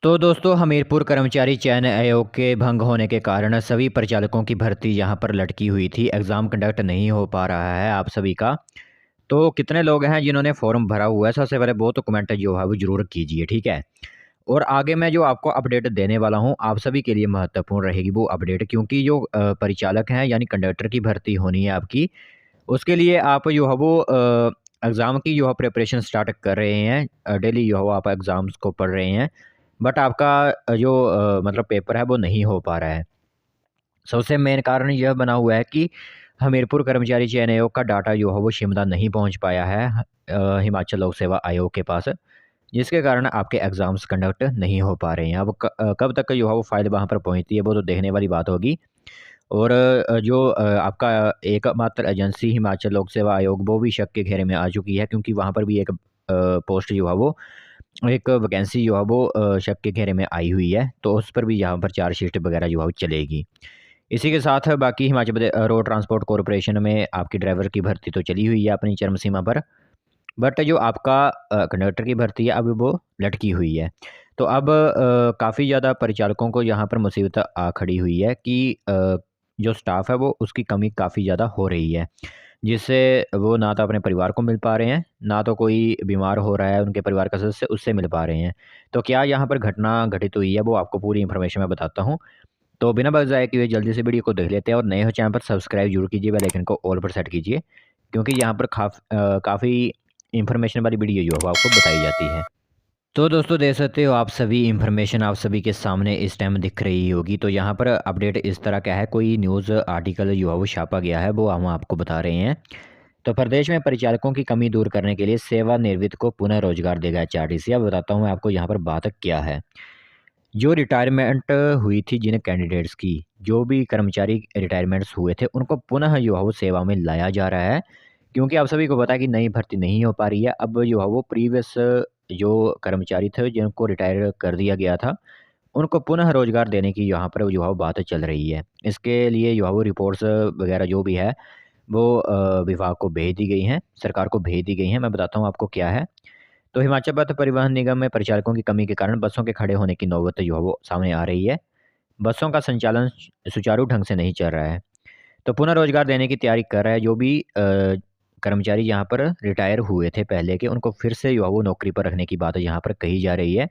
तो दोस्तों हमीरपुर कर्मचारी चयन आयोग के भंग होने के कारण सभी परिचालकों की भर्ती यहाँ पर लटकी हुई थी। एग्ज़ाम कंडक्ट नहीं हो पा रहा है आप सभी का। तो कितने लोग हैं जिन्होंने फॉर्म भरा हुआ है? सबसे पहले वो तो कमेंट जो है वो ज़रूर कीजिए, ठीक है? और आगे मैं जो आपको अपडेट देने वाला हूँ, आप सभी के लिए महत्वपूर्ण रहेगी वो अपडेट, क्योंकि जो परिचालक हैं यानी कंडक्टर की भर्ती होनी है आपकी, उसके लिए आप जो है वो एग्ज़ाम की जो है प्रिपरेशन स्टार्ट कर रहे हैं। डेली जो है वो आप एग्ज़ाम्स को पढ़ रहे हैं। बट आपका जो मतलब पेपर है वो नहीं हो पा रहा है। सबसे मेन कारण यह बना हुआ है कि हमीरपुर कर्मचारी चयन आयोग का डाटा जो है वो शिमला नहीं पहुंच पाया है हिमाचल लोक सेवा आयोग के पास, जिसके कारण आपके एग्ज़ाम्स कंडक्ट नहीं हो पा रहे हैं। अब कब तक जो है वो फ़ाइल वहाँ पर पहुँचती है वो तो देखने वाली बात होगी। और जो आपका एकमात्र एजेंसी हिमाचल लोक सेवा आयोग वो भी शक के घेरे में आ चुकी है, क्योंकि वहाँ पर भी एक पोस्ट जो है वो एक वैकेंसी जो है वो शक के घेरे में आई हुई है, तो उस पर भी यहाँ पर चार्जशीट वगैरह जो है वो चलेगी। इसी के साथ बाकी Himachal Pradesh road transport corporation में आपकी ड्राइवर की भर्ती तो चली हुई है अपनी चरम सीमा पर, बट जो आपका कंडक्टर की भर्ती है अभी वो लटकी हुई है। तो अब काफ़ी ज़्यादा परिचालकों को यहाँ पर मुसीबत आ खड़ी हुई है कि जो स्टाफ है वो उसकी कमी काफ़ी ज़्यादा हो रही है, जिससे वो ना तो अपने परिवार को मिल पा रहे हैं, ना तो कोई बीमार हो रहा है उनके परिवार का सदस्य उससे मिल पा रहे हैं। तो क्या यहाँ पर घटना घटित हुई है वो आपको पूरी इन्फॉर्मेशन मैं बताता हूँ। तो बिना वक़्त ज़ाया किए जल्दी से वीडियो को देख लेते हैं, और नए हो चैनल पर सब्सक्राइब ज़रूर कीजिए, बेल आइकन को ऑल पर सेट कीजिए, क्योंकि यहाँ पर काफ़ी इन्फॉर्मेशन वाली वीडियो जो है वो आपको बताई जाती है। तो दोस्तों देख सकते हो आप सभी इन्फॉर्मेशन आप सभी के सामने इस टाइम दिख रही होगी। तो यहाँ पर अपडेट इस तरह का है, कोई न्यूज़ आर्टिकल जो है वो छापा गया है, वो हम आपको बता रहे हैं। तो प्रदेश में परिचालकों की कमी दूर करने के लिए सेवानिवृत्त को पुनः रोजगार देगा एचआरटीसी। अब बताता हूँ मैं आपको यहाँ पर बात क्या है। जो रिटायरमेंट हुई थी जिन कैंडिडेट्स की, जो भी कर्मचारी रिटायरमेंट्स हुए थे, उनको पुनः जो है वो सेवा में लाया जा रहा है, क्योंकि आप सभी को पता है कि नई भर्ती नहीं हो पा रही है। अब जो है वो प्रीवियस जो कर्मचारी थे जिनको रिटायर कर दिया गया था, उनको पुनः रोजगार देने की यहाँ पर जो है वो बात चल रही है। इसके लिए जो है वो रिपोर्ट्स वगैरह जो भी है वो विभाग को भेज दी गई हैं, सरकार को भेज दी गई हैं। मैं बताता हूँ आपको क्या है। तो हिमाचल पथ परिवहन निगम में परिचालकों की कमी के कारण बसों के खड़े होने की नौबत जो है वो सामने आ रही है। बसों का संचालन सुचारू ढंग से नहीं चल रहा है। तो पुनः रोजगार देने की तैयारी कर रहा है, जो भी कर्मचारी यहाँ पर रिटायर हुए थे पहले के, उनको फिर से जो है वो नौकरी पर रखने की बात यहाँ पर कही जा रही है।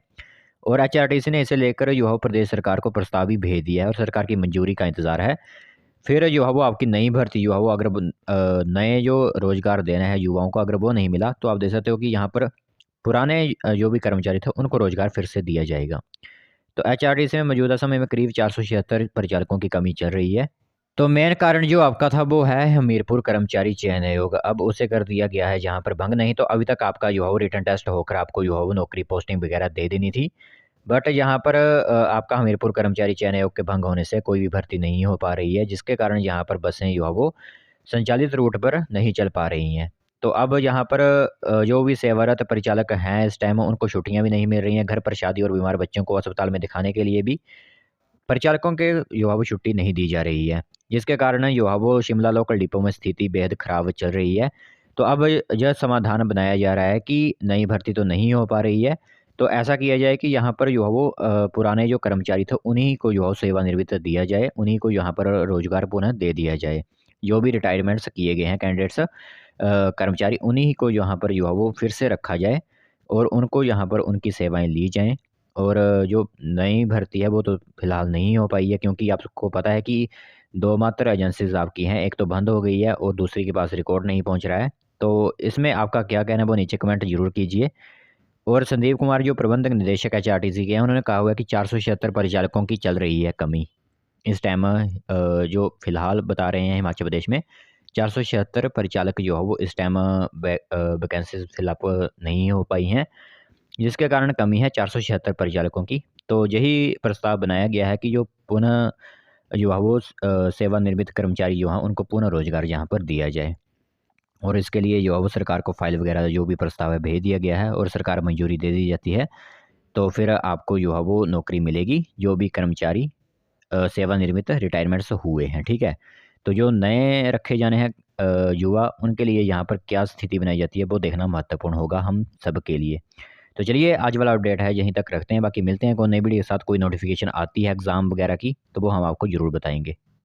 और एचआरटीसी ने इसे लेकर जो है वो प्रदेश सरकार को प्रस्ताव भी भेज दिया है और सरकार की मंजूरी का इंतज़ार है। फिर जो है वो आपकी नई भर्ती जो है वो अगर नए जो रोज़गार देना है युवाओं को, अगर वो नहीं मिला, तो आप देख सकते हो कि यहाँ पर पुराने जो भी कर्मचारी थे उनको रोज़गार फिर से दिया जाएगा। तो एचआरटीसी में मौजूदा समय में करीब 476 परिचालकों की कमी चल रही है। तो मेन कारण जो आपका था वो है हमीरपुर कर्मचारी चयन आयोग, अब उसे कर दिया गया है जहाँ पर भंग। नहीं तो अभी तक आपका जो है वो रिटन टेस्ट होकर आपको जो है वो नौकरी पोस्टिंग वगैरह दे देनी थी। बट यहाँ पर आपका हमीरपुर कर्मचारी चयन आयोग के भंग होने से कोई भी भर्ती नहीं हो पा रही है, जिसके कारण यहाँ पर बसें जो है वो संचालित रूट पर नहीं चल पा रही हैं। तो अब यहाँ पर जो भी सेवारत परिचालक हैं इस टाइम, उनको छुट्टियाँ भी नहीं मिल रही हैं। घर पर शादी और बीमार बच्चों को अस्पताल में दिखाने के लिए भी परिचालकों के जो है वो छुट्टी नहीं दी जा रही है, जिसके कारण जो है वो शिमला लोकल डिपो में स्थिति बेहद ख़राब चल रही है। तो अब यह समाधान बनाया जा रहा है कि नई भर्ती तो नहीं हो पा रही है, तो ऐसा किया जाए कि यहाँ पर जो है वो पुराने जो कर्मचारी थे उन्हीं को जो है सेवानिवृत्त दिया जाए, उन्हीं को यहाँ पर रोज़गार पुनः दे दिया जाए। जो भी रिटायरमेंट्स किए गए हैं कैंडिडेट्स कर्मचारी, उन्हीं को यहाँ पर जो है वो फिर से रखा जाए और उनको यहाँ पर उनकी सेवाएँ ली जाएँ। और जो नई भर्ती है वो तो फ़िलहाल नहीं हो पाई है, क्योंकि आपको पता है कि 2 मात्र एजेंसीज़ आपकी हैं, एक तो बंद हो गई है और दूसरी के पास रिकॉर्ड नहीं पहुँच रहा है। तो इसमें आपका क्या कहना है वो नीचे कमेंट ज़रूर कीजिए। और संदीप कुमार जो प्रबंधक निदेशक एचआरटीसी के हैं, उन्होंने कहा हुआ है कि 476 परिचालकों की चल रही है कमी। इस टाइम जो फ़िलहाल बता रहे हैं हिमाचल प्रदेश में 476 परिचालक जो है वो इस टाइम वैकेंसीज़ फिल अप नहीं हो पाई हैं, जिसके कारण कमी है 476 परिचालकों की। तो यही प्रस्ताव बनाया गया है कि जो पुनः जो है वो सेवानिवृत्त कर्मचारी जो हैं उनको पुनः रोज़गार यहाँ पर दिया जाए। और इसके लिए जो है वो सरकार को फ़ाइल वगैरह जो भी प्रस्ताव है भेज दिया गया है और सरकार मंजूरी दे दी जाती है, तो फिर आपको जो है वो नौकरी मिलेगी, जो भी कर्मचारी सेवानिवृत्त रिटायरमेंट्स हुए हैं, ठीक है? तो जो नए रखे जाने हैं युवा, उनके लिए यहाँ पर क्या स्थिति बनाई जाती है वो देखना महत्वपूर्ण होगा हम सब के लिए। तो चलिए आज वाला अपडेट है यहीं तक रखते हैं, बाकी मिलते हैं कोई नई वीडियो के साथ। कोई नोटिफिकेशन आती है एग्ज़ाम वगैरह की तो वो हम आपको ज़रूर बताएंगे।